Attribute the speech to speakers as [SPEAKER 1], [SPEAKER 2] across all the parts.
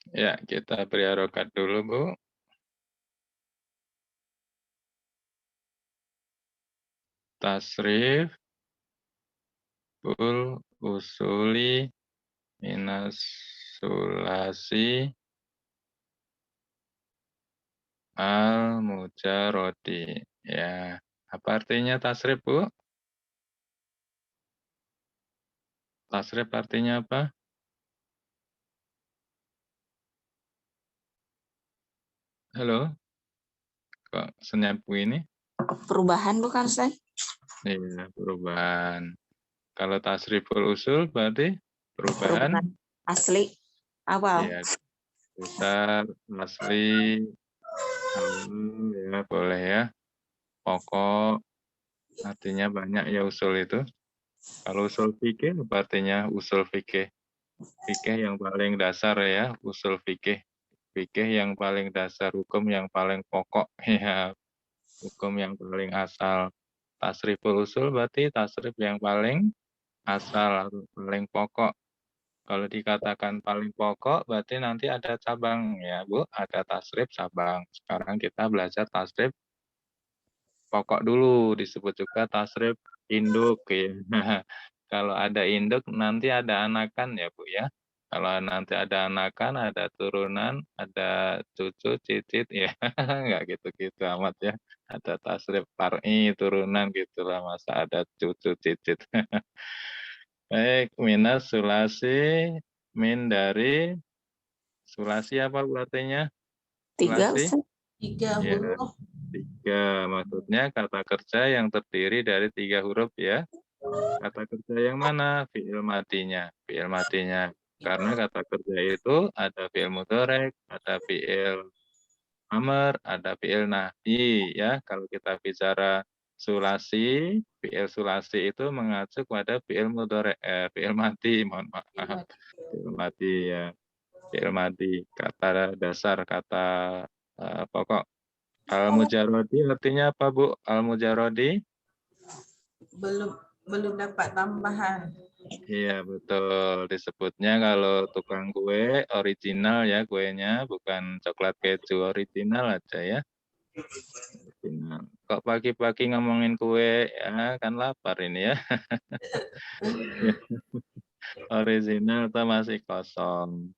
[SPEAKER 1] Ya, kita beri harokat dulu, Bu. Tasrif, bul, usuli, minas, sulasi, al-mujarodi. Ya, apa artinya tasrif, Bu? Tasrif artinya apa? Halo, kok senyap ini?
[SPEAKER 2] Perubahan bukan Ustaz?
[SPEAKER 1] Iya, perubahan. Kalau tasriful usul berarti perubahan,
[SPEAKER 2] Perubahan asli awal.
[SPEAKER 1] ya, besar, asli, awal, ya, boleh ya. Pokok, artinya banyak ya usul itu. Kalau usul fikih, apa artinya usul fikih? Fikih yang paling dasar ya, usul fikih. Fikih yang paling dasar, hukum yang paling pokok, ya, hukum yang paling asal. Tasriful usul berarti tasrif yang paling asal atau paling pokok. Kalau dikatakan paling pokok berarti nanti ada cabang ya Bu, ada tasrif cabang. Sekarang kita belajar tasrif pokok dulu, disebut juga tasrif induk ya. Kalau ada induk nanti ada anakan ya Bu ya. Kalau nanti ada anakan, ada turunan, ada cucu, cicit ya. Enggak gitu-gitu amat ya. Ada tasrif far'i turunan gitulah, masa ada cucu, cicit. Baik, minas sulasi, min dari sulasi apa Bu artinya?
[SPEAKER 2] Tiga
[SPEAKER 1] Sulasi?
[SPEAKER 2] Ustaz.
[SPEAKER 1] Ya, 3. Maksudnya kata kerja yang terdiri dari 3 huruf ya. Kata kerja yang mana? Fi'il matinya. Fi'il matinya. Karena kata kerja itu ada fi'il mudhari, ada fi'il amr, ada fi'il nahi ya. Kalau kita bicara sulasi, fi'il sulasi itu mengacu pada fi'il mudhari, fi'il mati, mohon maaf. Fi'il mati ya. Fi'il mati, kata dasar, kata pokok. Al-mujarrodi artinya apa, Bu? Al-mujarrodi?
[SPEAKER 3] belum belum dapat tambahan.
[SPEAKER 1] Iya, betul. Disebutnya kalau tukang kue original ya kuenya, bukan coklat keju original aja ya. Original. Kok pagi-pagi ngomongin kue, ya kan lapar ini ya. Original atau masih kosong.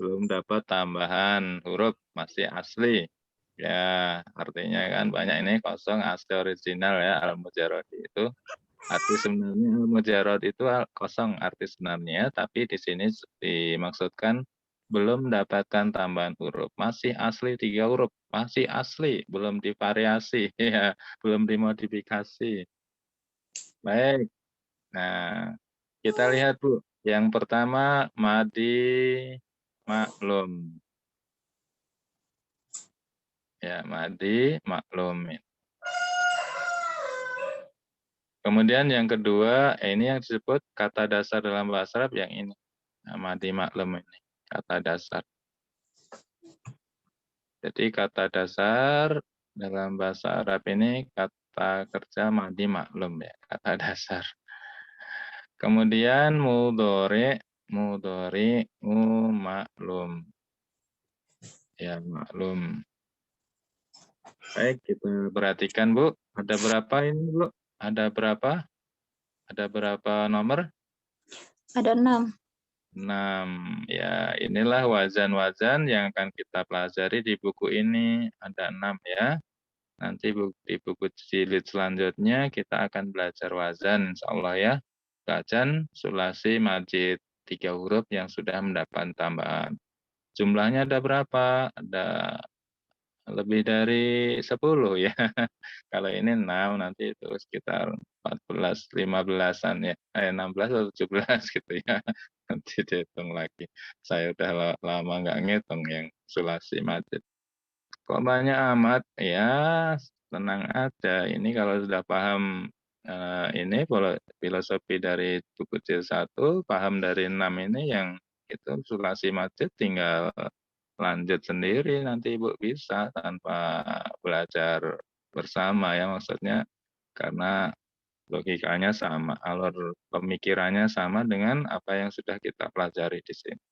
[SPEAKER 1] Belum dapat tambahan huruf, masih asli. Ya, artinya kan banyak ini kosong asli original ya, al-mujarrodi itu. Arti sebenarnya al-mujarrad itu kosong arti sebenarnya, tapi di sini dimaksudkan belum mendapatkan tambahan huruf. Masih asli 3 huruf, masih asli, belum divariasi, ya, belum dimodifikasi. Baik, nah kita lihat Bu. Yang pertama, madi maklum. Ya, madi maklum. Kemudian yang kedua, ini yang disebut kata dasar dalam bahasa Arab yang ini. Madi maklum ini, kata dasar. Jadi kata dasar dalam bahasa Arab ini kata kerja madi maklum ya, kata dasar. Kemudian mudhari maklum. Ya, maklum. Baik, kita perhatikan Bu, ada berapa ini Bu? Ada berapa? Ada berapa nomor?
[SPEAKER 2] Ada 6.
[SPEAKER 1] 6. Ya, inilah wazan-wazan yang akan kita pelajari di buku ini. Ada 6 ya. Nanti di buku jilid selanjutnya kita akan belajar wazan, insya Allah ya. Wazan, sulasi, majid. 3 huruf yang sudah mendapat tambahan. Jumlahnya ada berapa? Ada lebih dari 10 ya. Kalau ini 6, nanti itu sekitar 14, 15-an ya. 16 atau 17 gitu ya. Nanti dihitung lagi. Saya udah lama nggak ngitung yang sulasi majid. Kok banyak amat? Ya, tenang aja. Ini kalau sudah paham ini filosofi dari buku jilid 1, paham dari 6 ini yang itu sulasi majid tinggal lanjut sendiri nanti Ibu bisa tanpa belajar bersama ya maksudnya karena logikanya sama, alur pemikirannya sama dengan apa yang sudah kita pelajari di sini.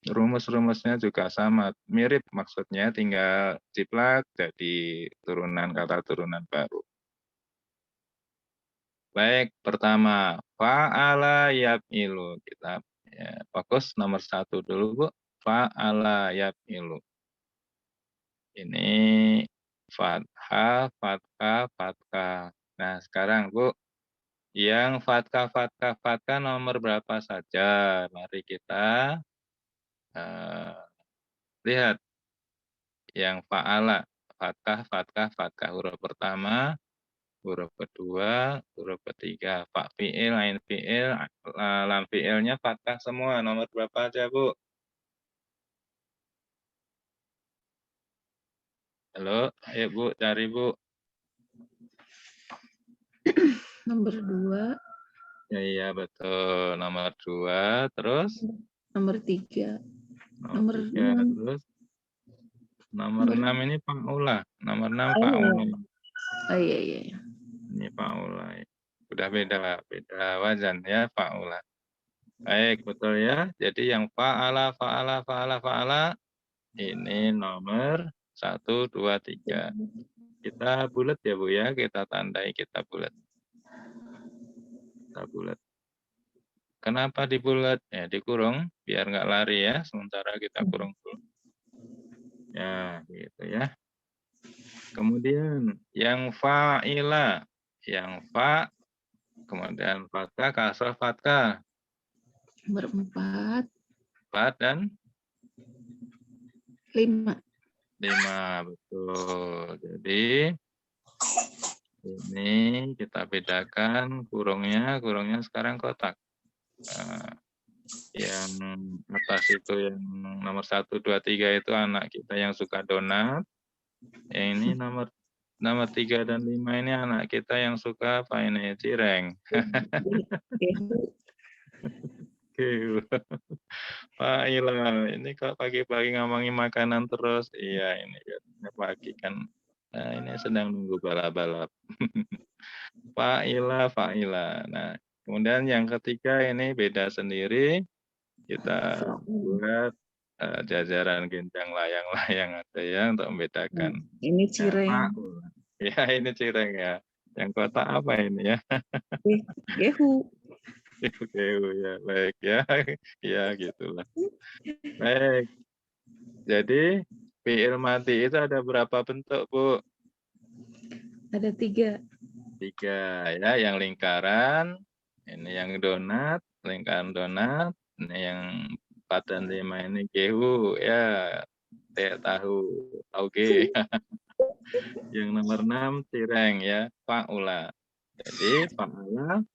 [SPEAKER 1] rumus-rumusnya juga sama, mirip maksudnya, tinggal jiplak jadi turunan kata turunan baru. Baik, pertama, fa'ala yaf'ilu. Kita fokus nomor 1 dulu, Bu. Fa'ala yaf'ilu. Ini fathah, fathah, fathah. Nah, sekarang, Bu, yang fathah, fathah, fathah nomor berapa saja? Mari kita lihat. Yang fa'ala, fathah, fathah, fathah. Huruf pertama, huruf kedua, huruf ketiga. Fa fi'il, ain fi'il, lam fi'ilnya fathah semua. Nomor berapa aja, Bu? Halo, ayo Bu, cari Bu.
[SPEAKER 2] Nomor 2.
[SPEAKER 1] Ya, iya, betul. Nomor 2, terus?
[SPEAKER 2] Nomor 3.
[SPEAKER 1] Nomor 3, terus? Nomor 6 ini fa'ula. Nomor 6 fa'ula.
[SPEAKER 2] Oh iya.
[SPEAKER 1] Ini fa'ula. Udah beda wazan ya, fa'ula. Baik, betul ya. Jadi yang fa'ala, fa'ala, fa'ala, fa'ala, ini nomor 1, 2, 3. Kita bulat ya, Bu ya. Kita tandai, kita bulat. Kita bulat. Kenapa dibulat? Ya, dikurung biar nggak lari ya. Sementara kita kurung dulu. Ya, gitu ya. Kemudian yang fa'ila, yang fa, kemudian fathah, kasrah, fathah.
[SPEAKER 2] Nomor 4.
[SPEAKER 1] 4 dan
[SPEAKER 2] 5.
[SPEAKER 1] 5, betul. Jadi ini kita bedakan kurungnya sekarang kotak. Yang atas itu yang nomor 1, 2, 3 itu anak kita yang suka donat. Yang ini nomor 3 dan 5 ini anak kita yang suka apa ini? Cireng. Pak Ilham, ini kok pagi-pagi ngomongin makanan terus? Iya, ini pagi kan. Nah, ini sedang nunggu balap-balap. Fa'ila, fa'ila. Nah, kemudian yang ketiga ini beda sendiri. Kita buat jajaran gendang layang-layang ada ya untuk membedakan.
[SPEAKER 2] Ini cireng.
[SPEAKER 1] Ya, ini cireng ya. Yang kotak apa ini ya?
[SPEAKER 2] Gehu.
[SPEAKER 1] Gehu ya, baik ya. Ya, gitulah. Baik. Jadi, fi'il mati itu ada berapa bentuk, Bu?
[SPEAKER 2] Ada 3.
[SPEAKER 1] 3 ya, yang lingkaran, ini yang donat, lingkaran donat, ini yang 4 dan 5 ini gehu ya, tahu tauge. Yang nomor 6 cireng ya, fa'ula. Jadi fa'ala,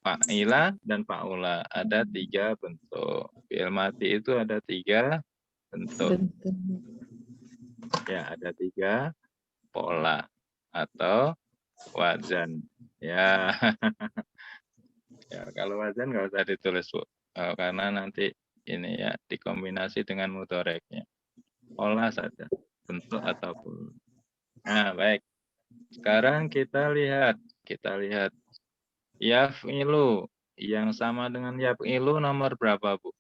[SPEAKER 1] fa'ila dan fa'ula ada 3 bentuk. Fi'il mati itu ada 3 bentuk. Ya, ada 3 pola atau wazan. Ya. Ya, kalau wazan nggak usah ditulis, Bu. Karena nanti ini ya dikombinasi dengan mudoreknya. Pola saja, bentuk ataupun. Nah, baik. Sekarang kita lihat yaf'ilu yang sama dengan yaf'ilu nomor berapa, Bu?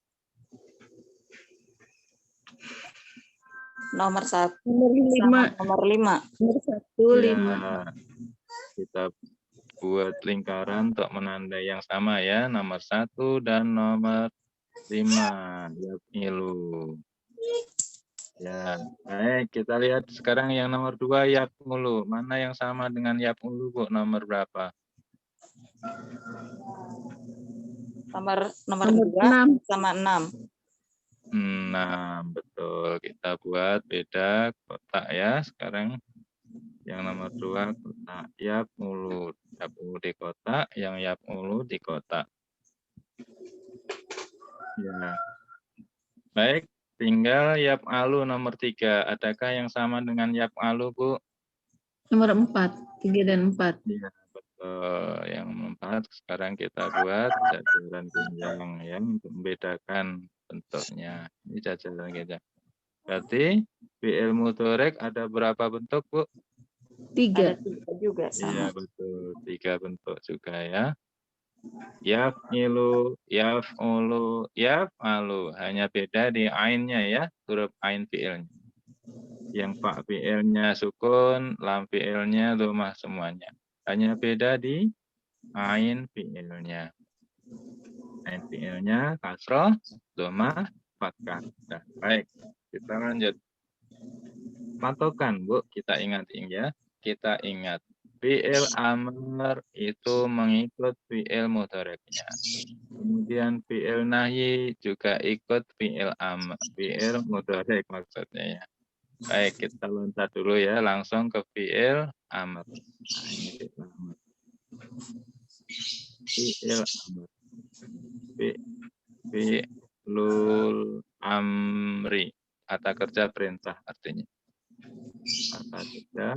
[SPEAKER 2] Nomor 1.
[SPEAKER 3] Nomor 5.
[SPEAKER 2] Nomor 1,
[SPEAKER 1] Ya,
[SPEAKER 2] 5.
[SPEAKER 1] kita buat lingkaran untuk menandai yang sama ya, nomor 1 dan nomor 5 yaf'ilu. Ya, baik. Kita lihat sekarang yang nomor 2 yaf'ulu. Mana yang sama dengan yaf'ulu, Bu? Nomor berapa?
[SPEAKER 2] Nomor 3 sama 6.
[SPEAKER 1] 6, betul. Kita buat beda kotak ya. Sekarang yang nomor 2 kotak yaf'ulu. Yaf'ulu di kotak, yang yaf'ulu di kotak. Ya. Baik, tinggal yaf'alu nomor 3. Adakah yang sama dengan yaf'alu, Bu?
[SPEAKER 2] Nomor 4. 3 dan 4.
[SPEAKER 1] Iya, betul. Yang 4 sekarang kita buat jajaran genjang ya untuk membedakan bentuknya. Ini jajaran genjang. Berarti fi'il mudhorek ada berapa bentuk, Bu?
[SPEAKER 2] 3.
[SPEAKER 3] Ada 3 juga
[SPEAKER 1] Iya,
[SPEAKER 3] sama.
[SPEAKER 1] betul. 3 bentuk juga ya. Yaf'ilu, yaf'ulu, yaf'alu. Hanya beda di ainnya ya, huruf ain fi'ilnya. Yang fa fi'ilnya sukun, lam fi'ilnya dhammah semuanya. Hanya beda di ain fi'ilnya. Ain fi'ilnya kasroh, dhammah, fathah. Nah, baik, kita lanjut. Patokan, Bu, kita ingat ya. Kita ingat. Fi'il amr itu mengikut fi'il mudhari'nya. Kemudian fi'il nahyi juga ikut fi'il amr, fi'il mudhari' maksudnya ya. Baik, kita loncat dulu ya, langsung ke fi'il amr. Nah, ini fi'il amr. Fi'il amr. Fi'lul amri. Kata kerja perintah artinya. Kata kerja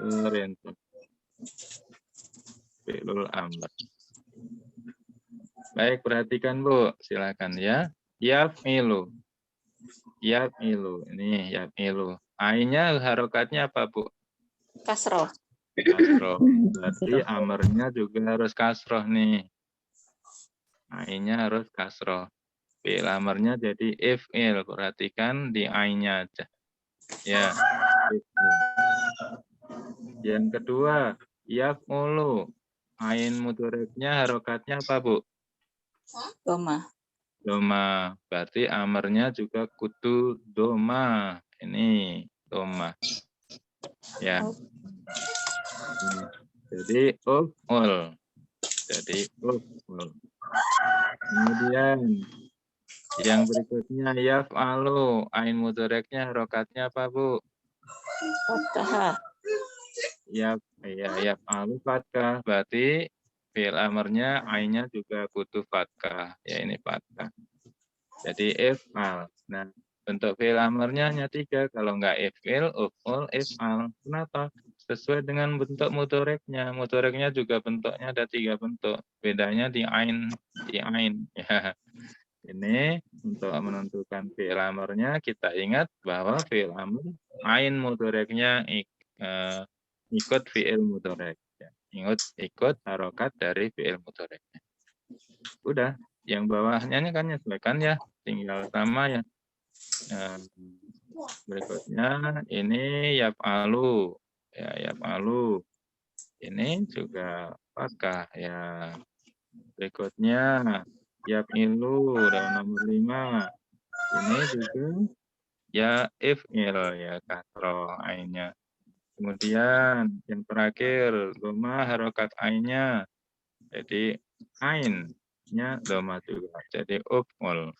[SPEAKER 1] perintah. Fi'lul amr. Baik, perhatikan Bu, silakan ya. Yaf'ilu. Yaf'ilu. Ini yaf'ilu. Ainnya harokatnya apa, Bu?
[SPEAKER 3] Kasroh.
[SPEAKER 1] Kasroh. Berarti amarnya juga harus kasroh nih. Ainnya harus kasroh. Fi'il amarnya jadi if'il. Perhatikan di ainnya aja. Ya. If'il. Yang kedua, yaf'ulu. Ain mudhari'nya harokatnya apa, Bu?
[SPEAKER 3] Doma.
[SPEAKER 1] Doma. Berarti amarnya juga kudu doma. Ini doma. Ya. Jadi uf'ul. Jadi uf'ul. Kemudian yang berikutnya yaf'alu. Ain mudhari'nya harokatnya apa, Bu?
[SPEAKER 3] Fathah.
[SPEAKER 1] Yaf'alu fathah. Berarti fi'il amarnya ainnya juga kudu fathah. Ya, ini fathah. Jadi if'al. Nah, bentuk fi'il amarnya hanya 3. Kalau enggak if'il, uf'ul, if'al. Kenapa? Sesuai dengan bentuk mudhari'nya. Mudhari'nya juga bentuknya ada 3 bentuk. Bedanya di ain. Di ain. Ya. Ini untuk menentukan fi'il amarnya, kita ingat bahwa fi'il amar ain mudhari'nya ikut fi'il mudhari'. Ya. Ikut harokat dari fi'il mudhari'nya. Udah, yang bawahnya ini kan nyesuaikan ya, tinggal sama ya. Berikutnya ini yaf'alu. Ya, yaf'alu. Ini juga fathah ya. Berikutnya yaf'ilu dan nomor 5. Ini juga ya if'il ya kasroh ainnya. Kemudian yang terakhir doma harokat ainnya. Jadi ainnya doma juga. Jadi uf'ul.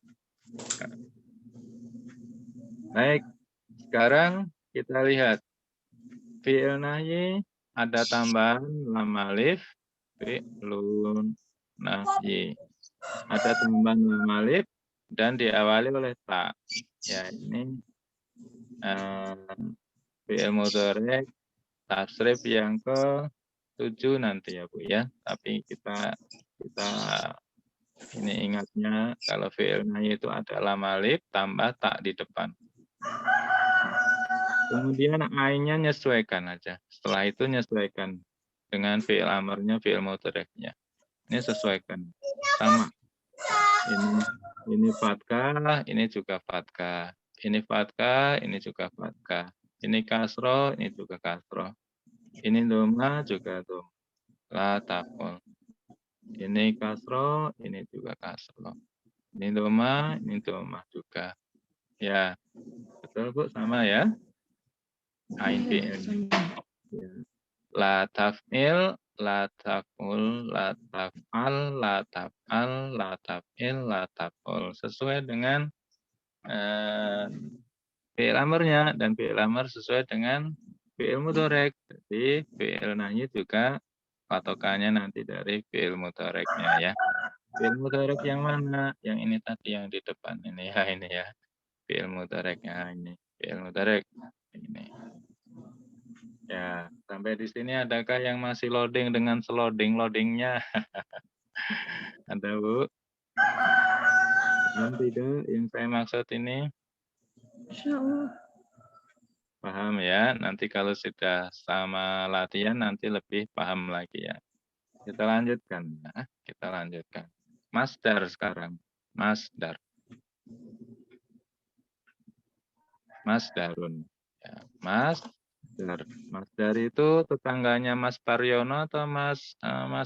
[SPEAKER 1] Baik, sekarang kita lihat fi'il nahyi ada tambahan lam alif, fi'lun nahyi. Ada tambahan lam alif dan diawali oleh ta. Ya, ini fi'il mudhari' tasrif yang ke-7 nanti ya, Bu ya. Tapi kita ini ingatnya kalau fi'il nahyi itu ada lam alif tambah ta di depan. Kemudian ainnya nyesuaikan aja. Setelah itu nyesuaikan dengan fi'il amarnya, fi'il mudhari'nya. Ini sesuaikan. Sama. Ini fathah, ini juga fathah. Ini fathah, ini juga fathah. Ini kasroh, ini juga kasroh. Ini doma juga doma. La taqul. Ini kasroh, ini juga kasroh. Ini doma juga. Ya, betul Bu, sama ya. Ain fi'il. Ya. La taf'il, la taf'ul, la taf'al, la taf'al, la taf'il, la taf'ul. Sesuai dengan fi'il amarnya, dan fi'il amar sesuai dengan fi'il mudhari'. Jadi fi'il nahyi juga patokannya nanti dari fi'il mudhari'nya ya. Fi'il mudhari' yang mana? Yang ini tadi yang di depan ini ya, ini ya. Fi'il mudhari'nya ini. Fi'il mudhari' ini. Ya, sampai di sini adakah yang masih loading dengan loadingnya? Ada, Bu? Paham tidak yang saya maksud ini?
[SPEAKER 2] Insyaallah.
[SPEAKER 1] Paham ya? Nanti kalau sudah sama latihan nanti lebih paham lagi ya. Kita lanjutkan. Ya. Kita lanjutkan. Masdar sekarang. Masdar. Masdarun. Ya, masdar. Masdar itu tetangganya Mas Paryono atau Mas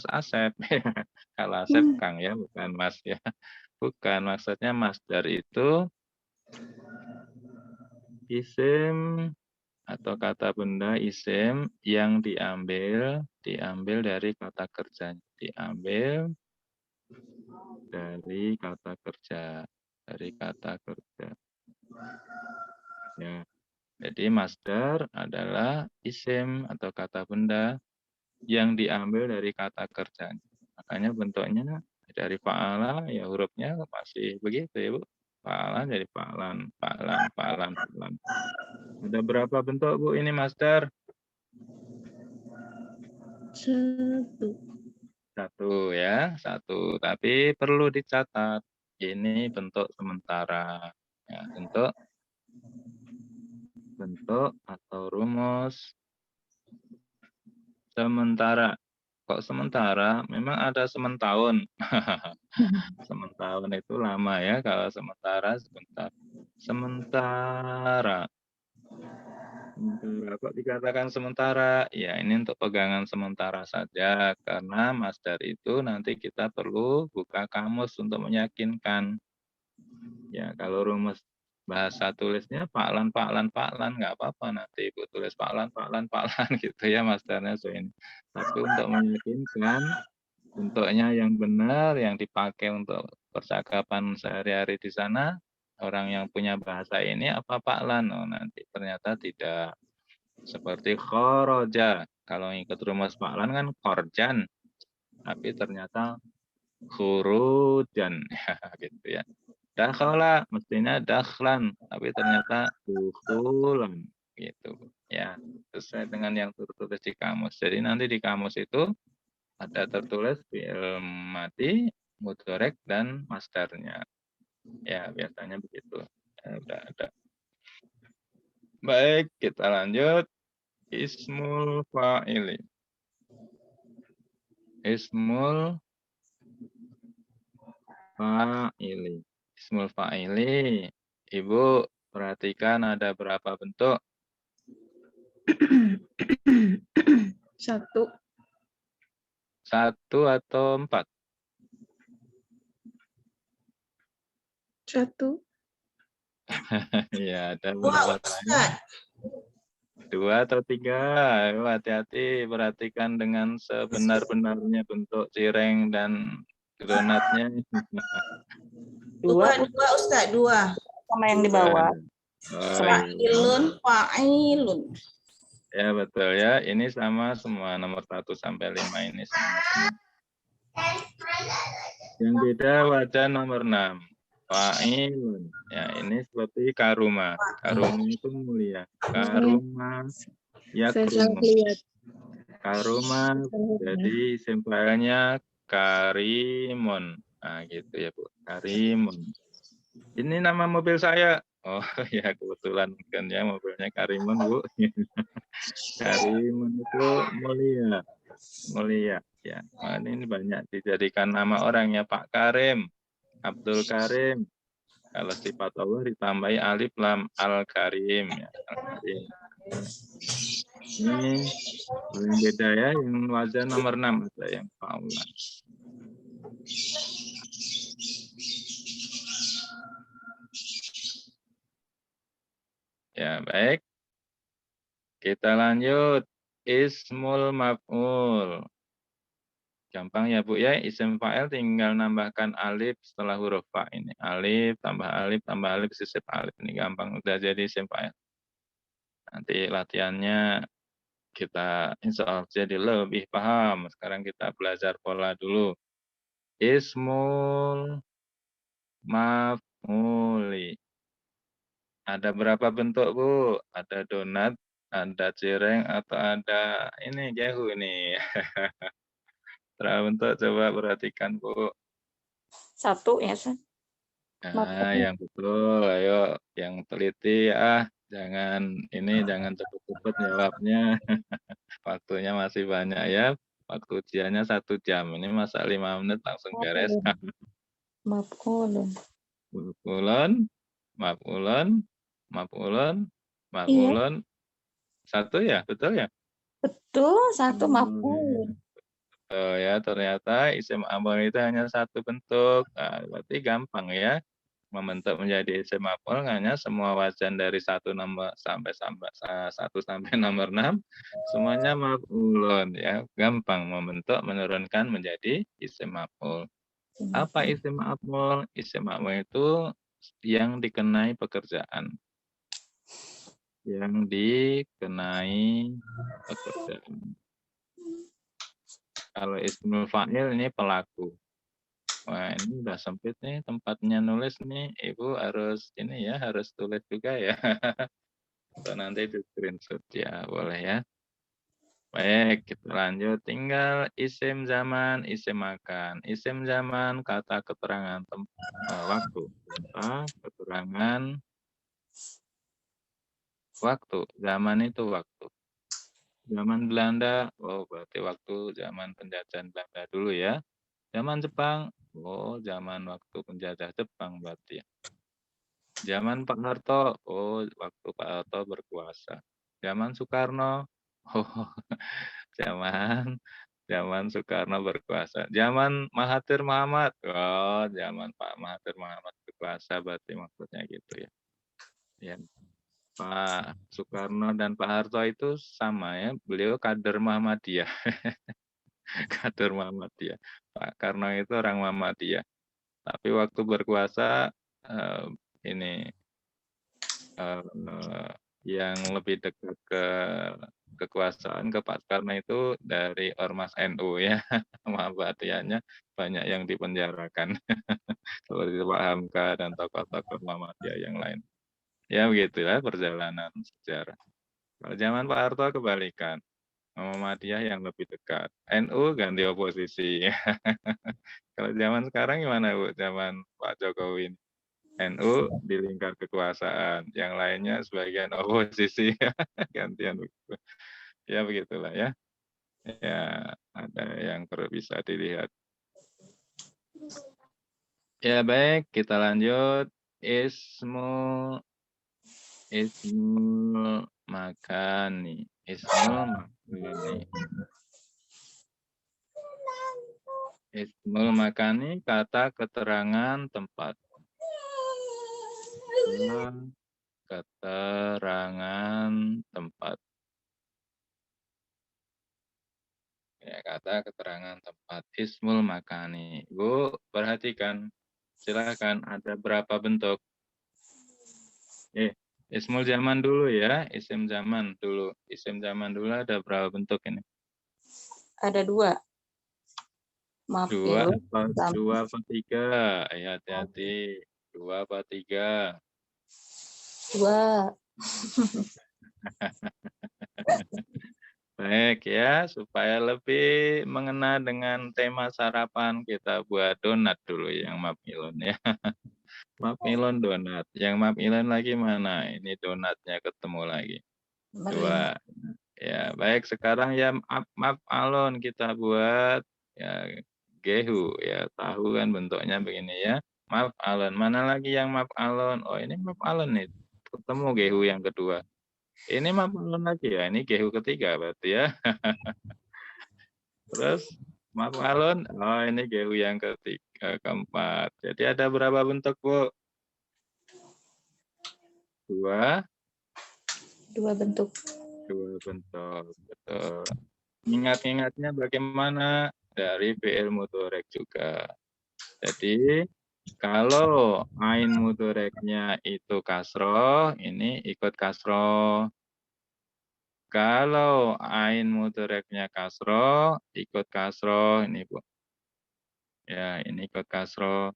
[SPEAKER 1] Asep? Kalau Asep Kang ya, bukan Mas ya. Bukan, maksudnya masdar itu isim atau kata benda isim yang diambil dari kata kerja. Diambil dari kata kerja. Dari kata kerja. Ya. Jadi masdar adalah isim atau kata benda yang diambil dari kata kerja. Makanya bentuknya dari fa'ala, ya hurufnya masih begitu ya Bu. Fa'alan jadi fa'lan, fa'lan, fa'lan, fa'lan. Ada berapa bentuk Bu ini masdar?
[SPEAKER 2] 1.
[SPEAKER 1] Satu ya, satu. Tapi perlu dicatat. Ini bentuk sementara. Ya, bentuk atau rumus sementara. Kok sementara? Memang ada sementahun. Sementahun itu lama ya, kalau sementara sebentar. Sementara. Sementara. Kok dikatakan sementara? Ya, ini untuk pegangan sementara saja. Karena masdar itu nanti kita perlu buka kamus untuk meyakinkan. Ya, kalau rumus bahasa tulisnya paklan, paklan, paklan, nggak apa-apa nanti Ibu tulis paklan, paklan, paklan gitu ya masdarnya so ini. Tapi untuk meyakinkan bentuknya yang benar, yang dipakai untuk percakapan sehari-hari di sana, orang yang punya bahasa ini apa paklan? Oh, nanti ternyata tidak. Seperti khoroja. Kalau ikut rumus paklan kan korjan. Tapi ternyata khurujan. Gitu ya. Dakhala mestinya dakhlan, tapi ternyata dukhulan gitu. Ya, sesuai dengan yang tertulis di kamus. Jadi nanti di kamus itu ada tertulis fi'il mati, mudhorek dan masdarnya. Ya, biasanya begitu. Ya, udah ada. Baik, kita lanjut. Ismul fa'ili. Ismul fa'ili. Ismul fa'ili. Ibu, perhatikan ada berapa bentuk?
[SPEAKER 2] 1.
[SPEAKER 1] 1 atau 4?
[SPEAKER 2] 1.
[SPEAKER 1] Ya, ada
[SPEAKER 4] Dua,
[SPEAKER 1] pendapat lain.
[SPEAKER 4] Ustaz.
[SPEAKER 1] 2 atau 3? Ayo hati-hati, perhatikan dengan sebenar-benarnya bentuk cireng dan donatnya.
[SPEAKER 3] Dua,
[SPEAKER 4] Dua, Ustaz. Dua.
[SPEAKER 3] sama yang di bawah.
[SPEAKER 1] Oh,
[SPEAKER 3] Sama
[SPEAKER 1] iya.
[SPEAKER 4] Fa'ilun.
[SPEAKER 1] Ya, betul ya. Ini sama semua, nomor 1 sampai 5 ini sama semua. Yang beda wajah nomor 6. Fa'ilun. Ya, ini seperti karuma. Karuma itu mulia. Karuma
[SPEAKER 2] Saya salah
[SPEAKER 1] yakrumu.
[SPEAKER 2] lihat.
[SPEAKER 1] Karuma jadi isim fa'ilnya karimun. Nah, gitu ya, Bu. Karimun. Ini nama mobil saya. Oh, ya kebetulan mungkin ya mobilnya Karimun, Bu. Karimun itu mulia. Mulia ya. Nah, ini banyak dijadikan nama orang ya, Pak Karim, Abdul Karim. Kalau sifat Allah ditambahi alif lam al-Karim ya, al-Karim. Ini paling beda ya, yang wazan nomor 6 ada yang faulan. Ya, baik. Kita lanjut. Ismul maf'ul. Gampang ya Bu ya, isim fa'il tinggal nambahkan alif setelah huruf fa ini. Alif, tambah alif, sisip alif. Ini gampang, udah jadi isim fa'il. Nanti latihannya kita insya Allah jadi lebih paham. Sekarang kita belajar pola dulu. Ismul maf'uli. Ada berapa bentuk Bu? Ada donat, ada cireng, atau ada ini jahu ini. Berapa bentuk coba perhatikan Bu.
[SPEAKER 3] 1 ya, San.
[SPEAKER 1] Nah, yang betul, ayo yang teliti ya, jangan cepet-cepet jawabnya. Waktunya masih banyak ya. Waktu ujiannya 1 jam. Ini masa 5 menit langsung beres.
[SPEAKER 3] Maf'ulun.
[SPEAKER 1] Maf'ulun, maf'ulun, maf'ulun,
[SPEAKER 3] Iya,
[SPEAKER 1] maf'ulun. 1 ya, betul ya?
[SPEAKER 3] betul. 1 maf'ulun.
[SPEAKER 1] Oh ya, ternyata isim amr itu hanya 1 bentuk. Nah, berarti gampang ya. Membentuk menjadi isim maf'ul hanya semua wajan dari 1 nomor sampai 1 sampai nomor 6 semuanya maf'ulun ya. Gampang membentuk menurunkan menjadi isim maf'ul. Apa isim maf'ul? Isim maf'ul itu yang dikenai pekerjaan. Yang dikenai pekerjaan. Kalau ismul fa'il ini pelaku. Wah, ini udah sempit nih tempatnya nulis nih. Ibu harus ini ya, harus tulis juga ya. Atau nanti di screenshot ya, boleh ya. Baik, kita lanjut. Tinggal isim zaman, isim makan. Isim zaman, kata keterangan waktu. Kata keterangan waktu. Zaman itu waktu. Zaman Belanda, oh berarti waktu zaman penjajahan Belanda dulu ya. Zaman Jepang, oh zaman waktu penjajah Jepang berarti ya. Zaman Pak Harto, oh waktu Pak Harto berkuasa. Zaman Soekarno, oh zaman Soekarno berkuasa. Zaman Mahathir Muhammad, oh zaman Pak Mahathir Muhammad berkuasa berarti maksudnya gitu ya. Ya. Pak Soekarno dan Pak Harto itu sama ya, beliau kader Muhammadiyah. Kader Muhammadiyah. Pak Karno itu orang Muhammadiyah. Tapi waktu berkuasa ini yang lebih dekat ke kekuasaan ke Pak Karno itu dari Ormas NU ya. Muhammadiyahnya banyak yang dipenjarakan. Seperti Pak Hamka dan tokoh-tokoh Muhammadiyah yang lain. Ya begitulah perjalanan sejarah. Kalau zaman Pak Harto kebalikan. Muhammadiyah yang lebih dekat. NU ganti oposisi. Kalau zaman sekarang gimana Bu? Zaman Pak Jokowi ini. NU di lingkar kekuasaan, yang lainnya sebagian oposisi. Gantian begitu. Ya begitulah ya. Ya ada yang perlu bisa dilihat. Ya baik, kita lanjut. Ismul makani. Ismul makani. Ismul makani kata keterangan tempat. Keterangan tempat. Ya, kata keterangan tempat. Ismul makani. Bu, perhatikan. Silakan, ada berapa bentuk? Ismul zaman dulu ya. Isim zaman dulu. Isim zaman dulu ada berapa bentuk ini?
[SPEAKER 3] Ada 2. Maf'ilun.
[SPEAKER 1] Dua apa 3? Ya, hati-hati. 2 apa 3?
[SPEAKER 3] 2.
[SPEAKER 1] Baik ya, supaya lebih mengena dengan tema sarapan, kita buat donat dulu yang maf'ilun ya. Maf'ilun donat. Yang maf'ilun lagi mana? Ini donatnya ketemu lagi. 2. Ya, baik sekarang ya maf'alun kita buat ya gehu ya. Tahu kan bentuknya begini ya. Maf'alun. Mana lagi yang maf'alun? Oh, ini maf'alun nih. Ketemu gehu yang kedua. Ini maf'alun lagi ya. Ini gehu ketiga berarti ya. Terus maf'alun. Oh, ini gehu yang keempat. Jadi ada berapa bentuk, Bu? 2.
[SPEAKER 3] 2 bentuk.
[SPEAKER 1] 2 bentuk. Betul. Ingat-ingatnya bagaimana? Dari fi'il mudhari juga. Jadi kalau ain mudhoreknya itu kasroh, ini ikut kasroh. Kalau ain mudhoreknya kasroh, ikut kasroh. Ini Bu. Ya, ini ikut kasroh.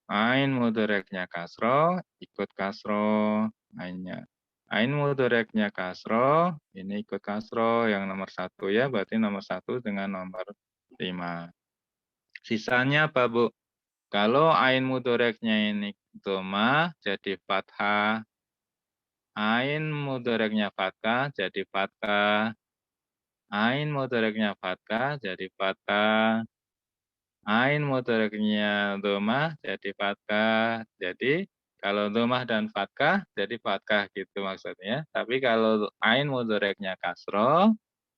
[SPEAKER 1] Ain mudhoreknya kasroh, ikut kasroh. Ainnya. Ain mudhoreknya kasroh, ini ikut kasroh. Yang nomor 1 ya, berarti nomor 1 dengan nomor 5. Sisanya apa, Bu? Kalau ain mudhoreknya ini dhamma jadi fathah. Ain mudhoreknya fathah jadi fathah. Ain mudhareknya fathah jadi fathah. Ain mudhareknya dhammah jadi fathah. Jadi kalau dhammah dan fathah jadi fathah gitu maksudnya. Tapi kalau ain mudhareknya kasroh,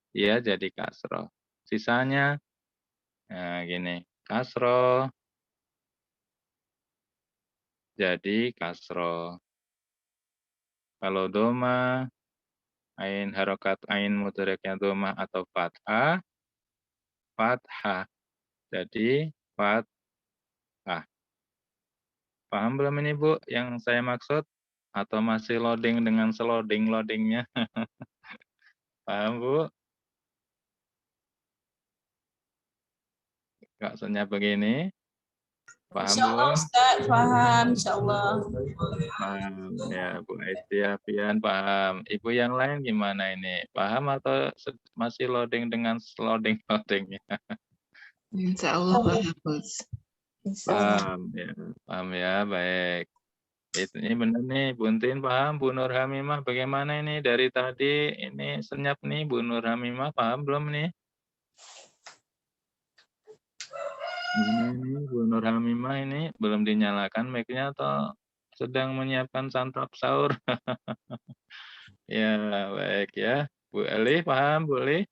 [SPEAKER 1] dia jadi kasroh. Sisanya nah gini, kasroh jadi kasroh. Kalau dhammah, ain harokat ain mudhareknya dhammah atau fathah, fathah. Jadi fathah. Paham belum ini Bu yang saya maksud? Atau masih loading dengan seloding-loadingnya? Paham Bu? Maksudnya begini, paham
[SPEAKER 4] Insyaallah
[SPEAKER 1] belum?
[SPEAKER 4] Ustaz, paham insyaallah.
[SPEAKER 1] Paham ya Bu Aitia, Pian paham. Ibu yang lain gimana ini? Paham atau masih loading dengan loading-loadingnya?
[SPEAKER 2] Insya Allah paham, Bos.
[SPEAKER 3] Insya Allah.
[SPEAKER 1] Paham ya, baik. Ini benar nih, Buntin paham, Bu Nur Hamimah bagaimana ini dari tadi ini senyap nih Bu Nur Hamimah paham belum nih? Ini Bu Nur Hamimah ini belum dinyalakan mic-nya atau sedang menyiapkan santap sahur? Ya, baik ya. Bu Eli paham, Bu Eli?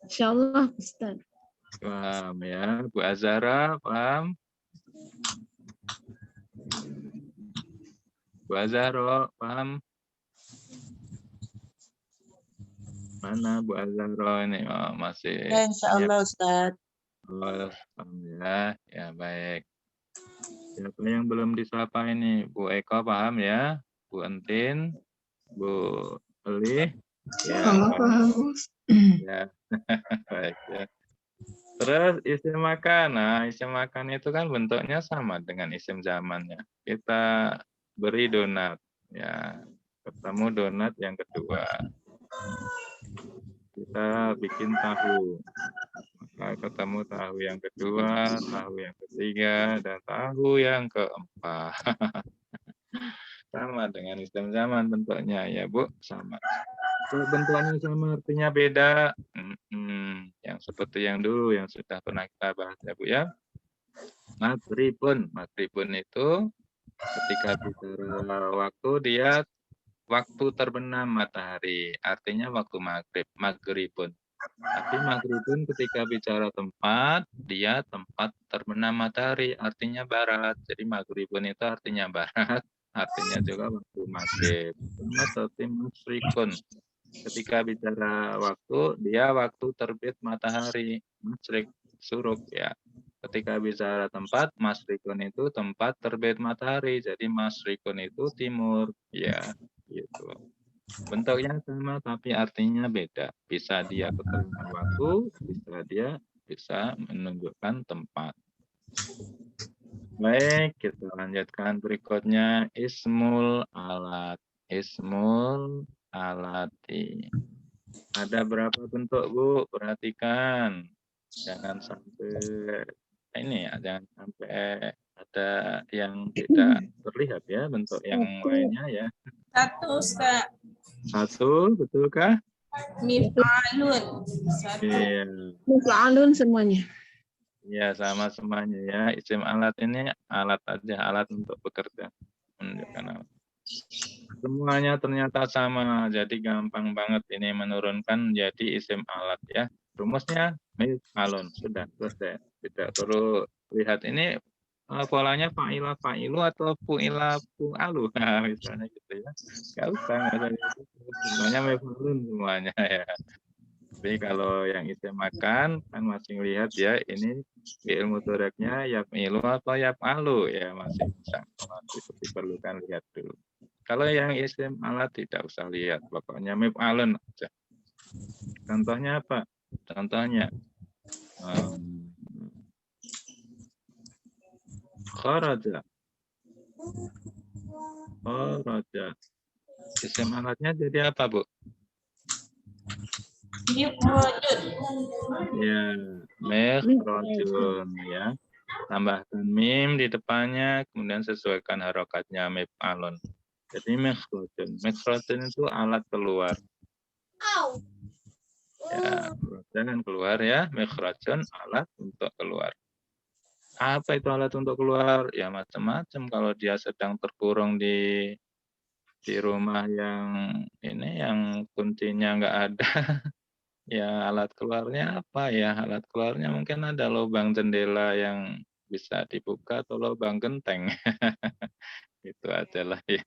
[SPEAKER 2] Insya Allah, Ustaz.
[SPEAKER 1] Paham ya. Bu Azara paham? Bu Azaro paham? Mana Bu Azaro ini? Oh, masih.
[SPEAKER 4] Ya insyaallah Ustaz.
[SPEAKER 1] Oh, paham ya. Ya, baik. Siapa yang belum disapa ini? Bu Eko paham ya? Bu Entin? Bu Eli? Ya,
[SPEAKER 2] Paham, Bos.
[SPEAKER 1] ya. Baik ya. Terus isim makan. Nah, isim makan itu kan bentuknya sama dengan isim zamannya. Kita beri donat. Ya, ketemu donat yang kedua. Kita bikin tahu. Maka ketemu tahu yang kedua, tahu yang ketiga, dan tahu yang keempat. Sama dengan isim zaman bentuknya ya Bu, sama. Kalau bentuknya sama artinya beda. Yang seperti yang dulu yang sudah pernah kita bahas ya Bu ya. Maghribun itu ketika bicara waktu dia waktu terbenam matahari, artinya waktu maghrib, maghribun. Tapi maghribun ketika bicara tempat, dia tempat terbenam matahari, artinya barat. Jadi maghribun itu artinya barat, artinya juga waktu maghrib. Sama seperti musyrikun. Ketika bicara waktu, dia waktu terbit matahari, musyrik, suruk ya. Ketika bicara tempat, masrikun itu tempat terbit matahari. Jadi masrikun itu timur, ya, gitu. Bentuknya sama tapi artinya beda. Bisa dia keterangan waktu, bisa menunjukkan tempat. Baik, kita lanjutkan berikutnya ismul alat. Ismul alati. Ada berapa bentuk Bu? Perhatikan. Jangan sampai ini ya, jangan sampai ada yang tidak terlihat ya bentuk yang lainnya ya.
[SPEAKER 4] Satu Ustaz.
[SPEAKER 1] Satu, betulkah?
[SPEAKER 4] Mif'alun. Satu.
[SPEAKER 1] Iya.
[SPEAKER 2] Mufa'alun semuanya.
[SPEAKER 1] Ya, sama semuanya ya. Isim alat ini alat aja, alat untuk bekerja. Menunjukkan alat. Semuanya ternyata sama, jadi gampang banget ini menurunkan jadi isim alat ya. Rumusnya mif'alun, sudah selesai. Tidak perlu lihat ini polanya fa'ilah fa'ilu atau fu'ilah fu'alu. Nah, misalnya gitu ya. Nggak usah, semuanya mif'alun semuanya ya. Tapi kalau yang isim makan kan masih lihat ya ini fi'il mudhari'nya yaf'ilu atau yaf'alu ya masih bisa masih diperlukan lihat dulu. Kalau yang isim alat tidak usah lihat, pokoknya mif'alun aja. Contohnya apa? Contohnya kharaja. Kharaja. Isim alatnya jadi apa, Bu?
[SPEAKER 4] Mif'alun.
[SPEAKER 1] Ya, mikhrajun ya. Tambahkan mim di depannya, kemudian sesuaikan harokatnya mif'alun. Jadi mikhrajun. Mikhrajun itu alat keluar. Ya, jangan keluar ya. Mikhrajun, alat untuk keluar. Apa itu alat untuk keluar? Ya macam-macam. Kalau dia sedang terkurung di rumah yang ini, yang kuncinya nggak ada, ya alat keluarnya apa ya? Alat keluarnya mungkin ada lubang jendela yang bisa dibuka atau lubang genteng. Itu adalah ya.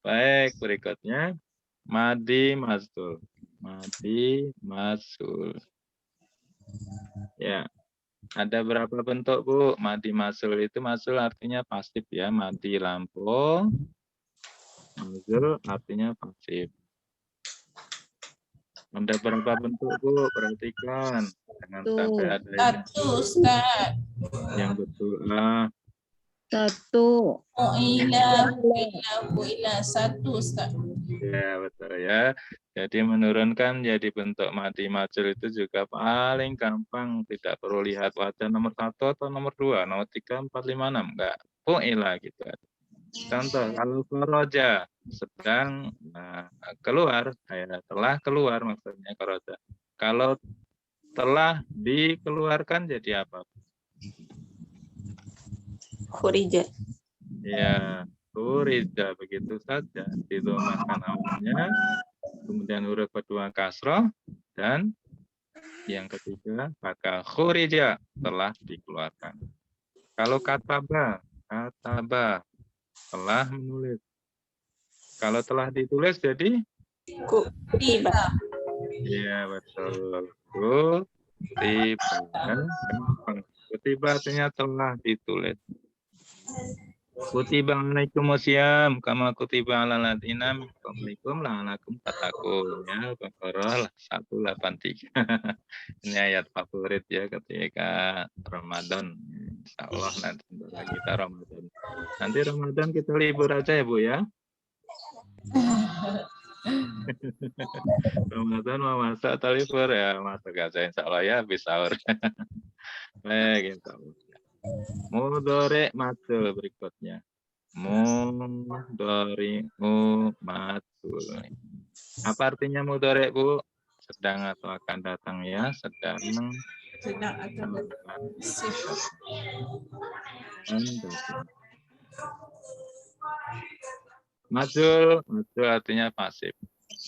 [SPEAKER 1] Baik, berikutnya madi mazul. Madi mazul. Ya, ada berapa bentuk, Bu? Madi mazul itu, mazul artinya pasif ya. Madi lampu, mazul artinya pasif. Ada berapa bentuk, Bu? Perhatikan. Jangan sampai ada
[SPEAKER 4] Satu, Ustaz.
[SPEAKER 1] yang betul. Ah,
[SPEAKER 2] Satu.
[SPEAKER 4] Mu'ilah. Satu, Ustaz.
[SPEAKER 1] ya, betul ya. Jadi menurunkan jadi bentuk madi mazul itu juga paling gampang. Tidak perlu lihat wajah nomor 1 atau nomor 2, nomor 3, 4, 5, 6. Enggak. Fu'ila gitu. Contoh, kalau koroja sedang keluar, telah keluar maksudnya koroja. Kalau telah dikeluarkan jadi apa?
[SPEAKER 3] Khurija.
[SPEAKER 1] Ya, khurija, begitu saja. Didomahkan awalnya, kemudian huruf kedua kasroh, dan yang ketiga kata khurija, telah dikeluarkan. Kalau kataba telah menulis. Kalau telah ditulis jadi
[SPEAKER 3] Kutiba.
[SPEAKER 1] iya betul. Kutiba. Gampang. Kutiba artinya telah ditulis. Kutiba alaikumusiyam kama kutiba ala ladina min qablikum la'alakum tattaqun. Ya, Baqarah 183. Ini ayat favorit ya ketika Ramadan. Insyaallah nanti bentar lagi kita Ramadan. Nanti Ramadan kita libur aja ya, Bu ya. Ramadan mau masak atau libur ya, masak aja insyaallah ya, habis sahur. Baik, insyaallah. Mudhari mazul berikutnya. Mudhari mazul. Apa artinya mudhari, Bu? Sedang atau akan datang ya, sedang
[SPEAKER 4] Sedang atau
[SPEAKER 1] datang. Mazul artinya pasif.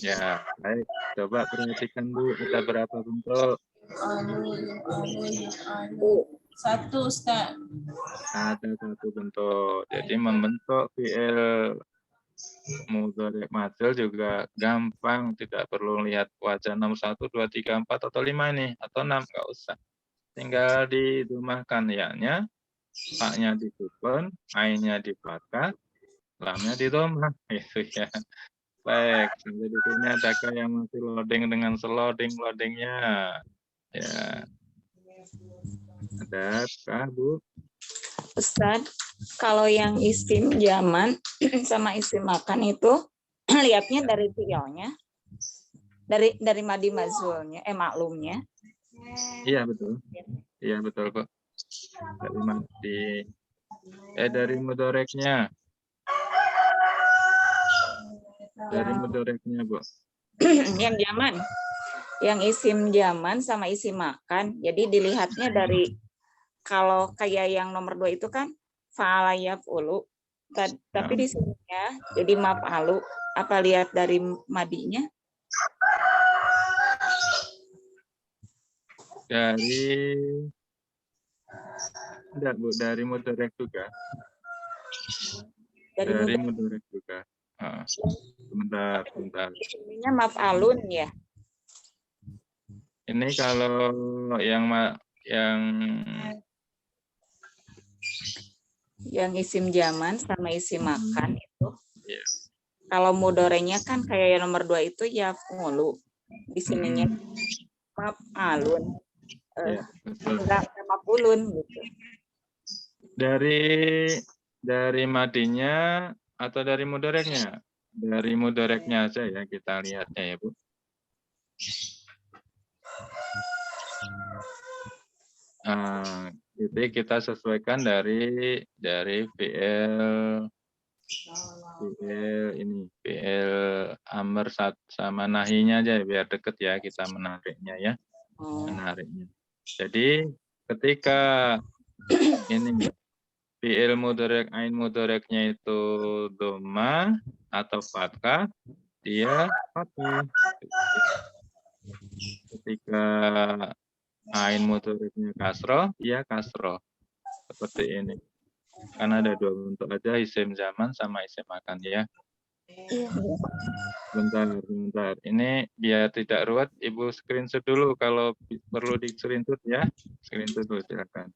[SPEAKER 1] Ya, baik. Coba perhatikan, Bu, ada berapa bentuk?
[SPEAKER 4] Satu, Ustaz.
[SPEAKER 1] Ada satu bentuk. Jadi membentuk fi'il mudhari mazul juga gampang, tidak perlu lihat wajah nomor 1, 2, 3, 4 atau 5 nih, atau 6, enggak usah. Tinggal didumahkan ya-nya, fa-nya disukun, ain-nya di fathah, lamnya di dhammah itu ya. Baik, sampai di sini adakah yang masih loading dengan loadingnya? Ya. Adakah, Bu?
[SPEAKER 3] Ustaz, kalau yang isim zaman sama isim makan itu lihatnya dari fi'ilnya, dari madi mazulnya, maklumnya.
[SPEAKER 1] Iya, betul. Iya, betul, kok. Dari madi dari mudoreknya. Dari mudoreknya, Bu.
[SPEAKER 3] Yang zaman, yang isim zaman sama isim makan. Jadi dilihatnya dari, kalau kayak yang nomor 2 itu kan fa'ala yaf'ulu, tapi di sininya jadi maf'alu. Apa lihat dari madinya?
[SPEAKER 1] Enggak, Bu, dari mudorek juga.
[SPEAKER 3] Dari
[SPEAKER 1] mudorek juga. Sebentar.
[SPEAKER 3] Ininya maf'alun ya.
[SPEAKER 1] Ini kalau
[SPEAKER 3] yang isim zaman sama isim makan itu.
[SPEAKER 1] Yeah.
[SPEAKER 3] Kalau mudorenya kan kayak yang nomor 2 itu yaf'ulu. Di sininya maf'alun. Enggak maf'ulun gitu.
[SPEAKER 1] Dari madinya atau dari mudoreknya? Dari mudoreknya aja ya kita lihatnya ya, Bu. Jadi kita sesuaikan dari fi'il fi'il amr sama nahinya aja biar deket ya kita menariknya ya. Menariknya. Jadi ketika ini fi'il mudhari' ain mudhari'nya itu dhamma atau fathah, dia fathah. Ketika ain mudhari'nya kasroh, dia kasroh. Seperti ini. Karena ada dua bentuk aja, isim zaman sama isim makan ya. Bentar. Ini biar tidak ruwet, Ibu screenshot dulu kalau perlu di screenshot ya. Screenshot dulu silakan.